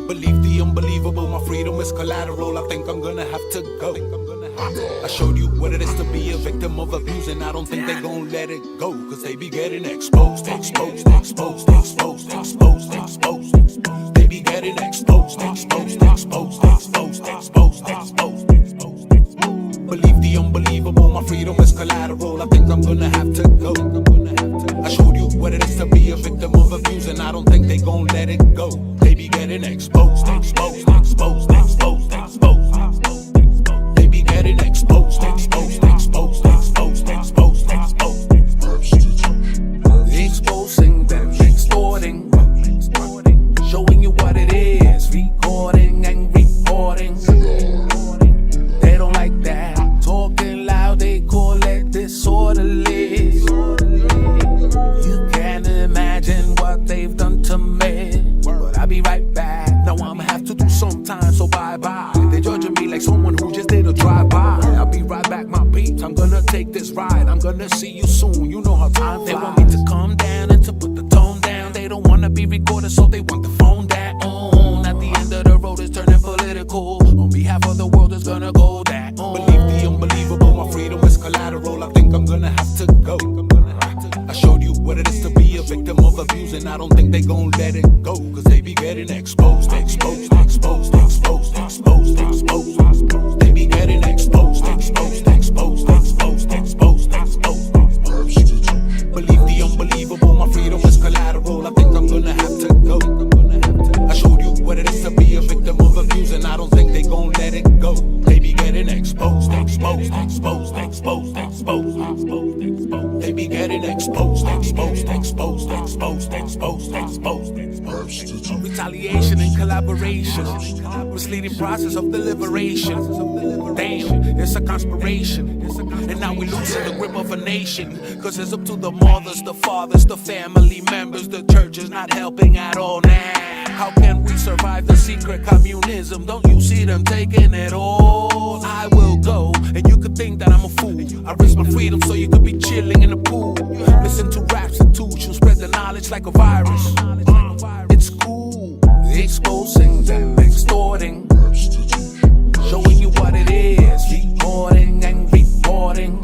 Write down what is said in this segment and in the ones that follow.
Believe the unbelievable, my freedom is collateral. I think I'm gonna have to go. I showed you what it is to be a victim of abuse, and I don't think they gon' let it go, cause they be getting exposed. They be getting exposed. Believe the unbelievable, my freedom is collateral. I think I'm gonna have to go. I showed you what it is to be a victim of abuse, and I don't think they gon' let it go. They be getting exposed. They be getting exposed. Exposing them, extorting, showing you what it is, recording and reporting. They don't like that, talking loud, they call it disorderly. You can't imagine what they've done to me, but I'll be right back. Now I'ma have to do some time, so bye-bye. They judging me like someone who just did a drive-by. I'll be right back, my peeps, I'm gonna take this ride. I'm gonna see you soon, you know how time flies. They want me to calm down and to put the tone down. They don't wanna be recorded, so they want the phone down. At the end of the road, it's turning political. On behalf of the world, it's gonna go that. Believe the unbelievable, my freedom is collateral. I think I'm gonna have to go. I showed you what it is to be a victim of abuse, and I don't think they gon' let it go, cause they be getting exposed. They be getting exposed. Believe the unbelievable, my freedom is collateral. I think I'm gonna have to go. I showed you what it is to be a victim of abuse, and I don't think they gon' let it go. They be getting exposed. They be getting exposed. Retaliation and collaboration, misleading process of deliberation. Damn, it's a conspiration, and now we losing the grip of a nation. Cause it's up to the mothers, the fathers, the family members. The church is not helping at all now. How can we survive the secret communism? Don't you see them taking it all? I will go, and you could think that I'm a fool. I risk my freedom so you could be chilling in the pool. Listen to raps and tunes, you spread the knowledge like a virus. It's cool, exposing them, extorting, showing you what it is, recording and reporting.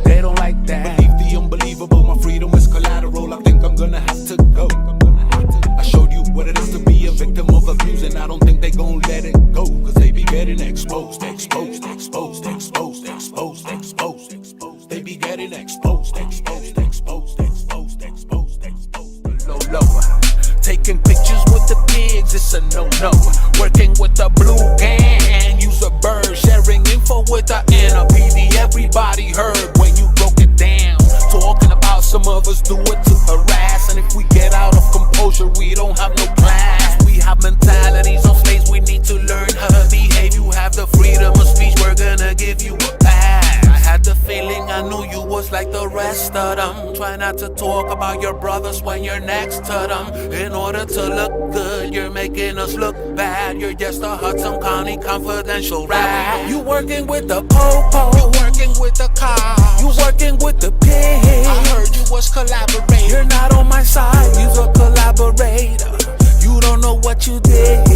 They don't like that. Believe the unbelievable, my freedom is collateral. I think I'm gonna have to go. I showed you what it is to be a victim of abuse, and I don't think they gon' let it go, cause they be getting exposed. They be getting exposed. Lower. Taking pictures with the pigs, it's a no-no. Working with the blue gang, use a bird. Sharing info with the NPD. Everybody heard when you broke it down. Talking about some of us do it to harass, and if we get out of composure, we don't have no class. We have mentalities on slaves, we need to learn how to behave. You have the freedom of speech, we're gonna give you a pass. I had the feeling I knew you was like the rest of them. Try not to talk about your brothers when you're next to them. In order to look good, you're making us look bad. You're just a Hudson County confidential rat. You working with the po-po, you working with the cops, you working with the pigs. I heard you was collaborating. You're not on my side, you're a collaborator. You don't know what you did.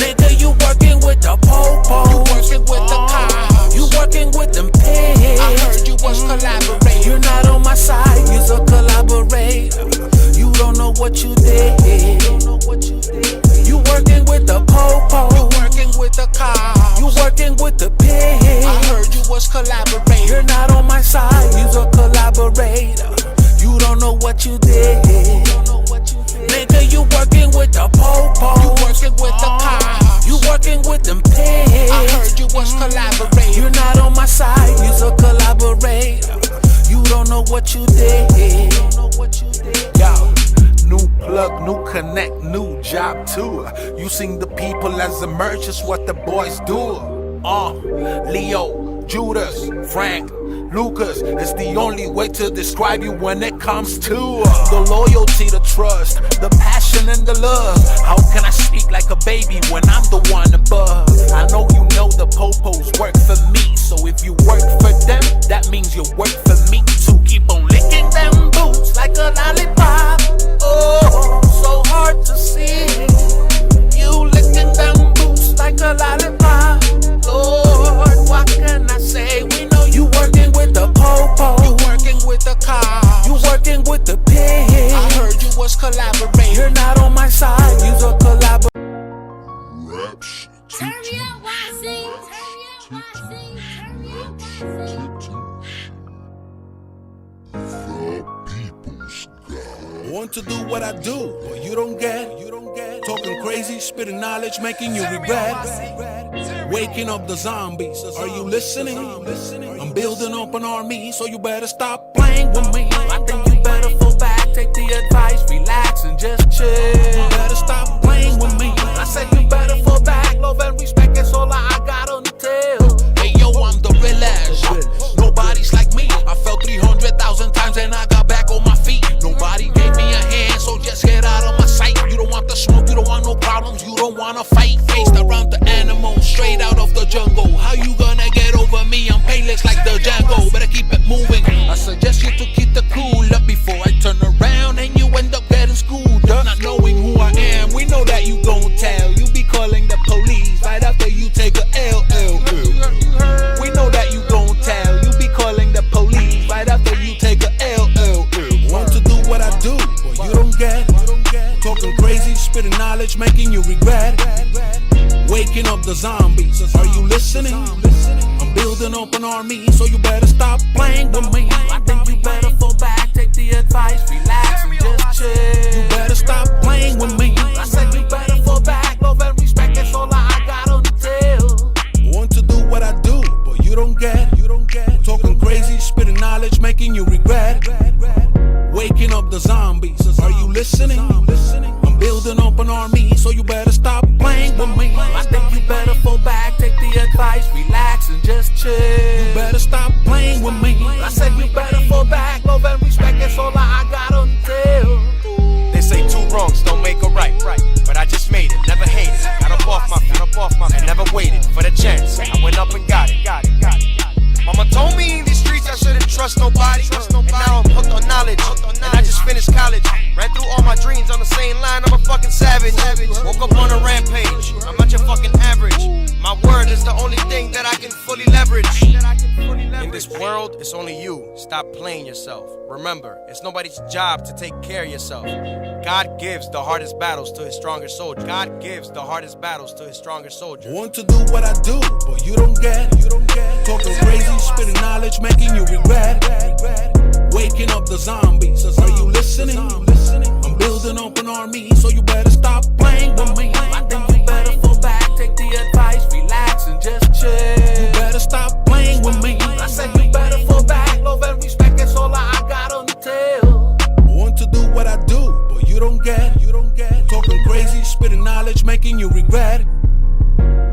Nigga, you working with the po-po, you working with the cops, you working with them pigs. I heard you was collaborating. You're not on my side, you're a collaborator. You don't know what you did. You working with the po-po, you working with the cops, you working with the pigs. I heard you was collaborating. You're not on my side, you're a collaborator. You don't know what you did. Nigga, you working with the po-po, you working with the cops, you working with them pigs. I heard you was collaborating. You're not on my side, you're a collaborator. You don't know what you did. Yo, new plug, new connect, new job too. Using the people as a merch is what the boys do. Leo, Judas, Frank, Lucas, it's the only way to describe you when it comes to the loyalty, the trust, the passion and the love. How can I speak like a baby when I'm the one above? I know you know the popos work for me, so if you work for them, that means you work for me too. Want to do what I do, but you don't get. Talking crazy, spitting knowledge, making you regret. Waking up the zombies, are you listening? I'm building up an army, so you better stop playing with me. I think you better fall back, take the advice, relax and just chill. You better stop playing with me. I said you better fall back, love and respect, that's all I got on the tail. Hey yo, I'm the realest. Nobody's like me. I fell 300,000 times and I got back on my feet. Nobody gave me a hand, so just get out of my sight. You don't want the smoke, you don't want no problems, you don't wanna fight. Faced around the animal, straight out of the jungle. How you gonna get over me? I'm painless like the Django. Better keep it moving. I suggest you to keep the cool up before I turn around and you end up getting schooled up. Not knowing who I am, we know that you gon' tell. You be calling the police right after you take a L. We know that you gon' tell. You be calling the police right after you take a L. Want to do what I do, but you don't get. Talking crazy, spitting knowledge, making you regret. Waking up the zombies, are you listening? I'm building up an army, so you better stop playing with me. I think you better fall back, take the advice, relax and just chill. You better stop playing with me. I said you better fall back, love and respect, that's all I got on the tail. Want to do what I do, but you don't get. Talking crazy, spitting knowledge, making you regret. Waking up the zombies, are you listening? I'm building up an army, so you better stop playing with me. I think you better fall back, take the advice, relax and just chill. You better stop playing with me. I said you better fall back, love and respect, that's all I got on the tail. They say two wrongs don't make a right, but I just made it, never hated. Got up off my feet, and never waited for the chance. I went up and got it. Mama told me in these streets I shouldn't trust nobody. And now I'm hooked on knowledge. And I just finished college. Ran through all my dreams on the same line. I'm a fucking savage. Woke up on a rampage. I'm not your fucking average. My word is the only thing that I can fully leverage. In this world, it's only you. Stop playing yourself. Remember, it's nobody's job to take care of yourself. God gives the hardest battles to his strongest soldiers. God gives the hardest battles to his strongest soldiers. Want to do what I do, but you don't get. Talking crazy, spitting knowledge, making you regret. Waking up the zombies, are you listening? I'm building up an army, so you better stop playing with me. I think you better fall back, take the advice, relax and just chill. You better stop playing with me. I said you better fall back, love and respect, that's all I got on the tail. Want to do what I do, but you don't get. Talking crazy, spitting knowledge, making you regret.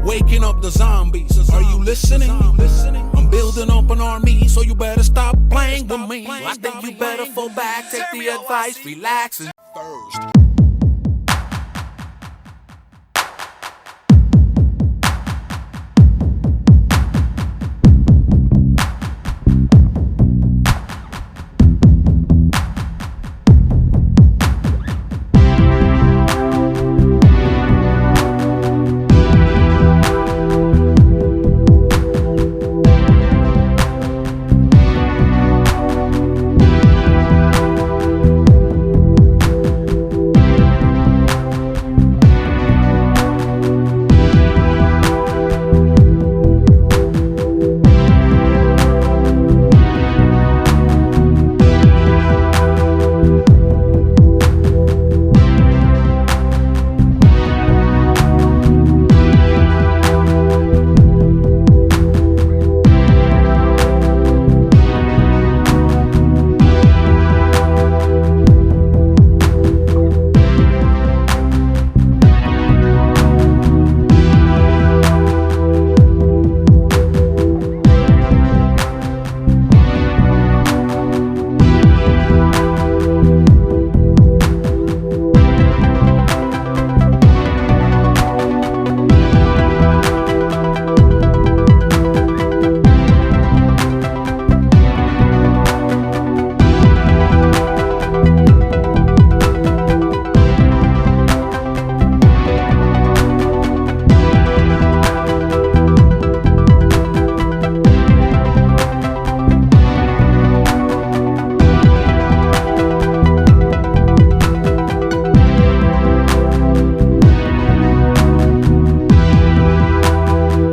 Waking up the zombies, are you listening? I'm building up an army, so you better stop playing with me. I think you better fall back, take the advice, relax and first.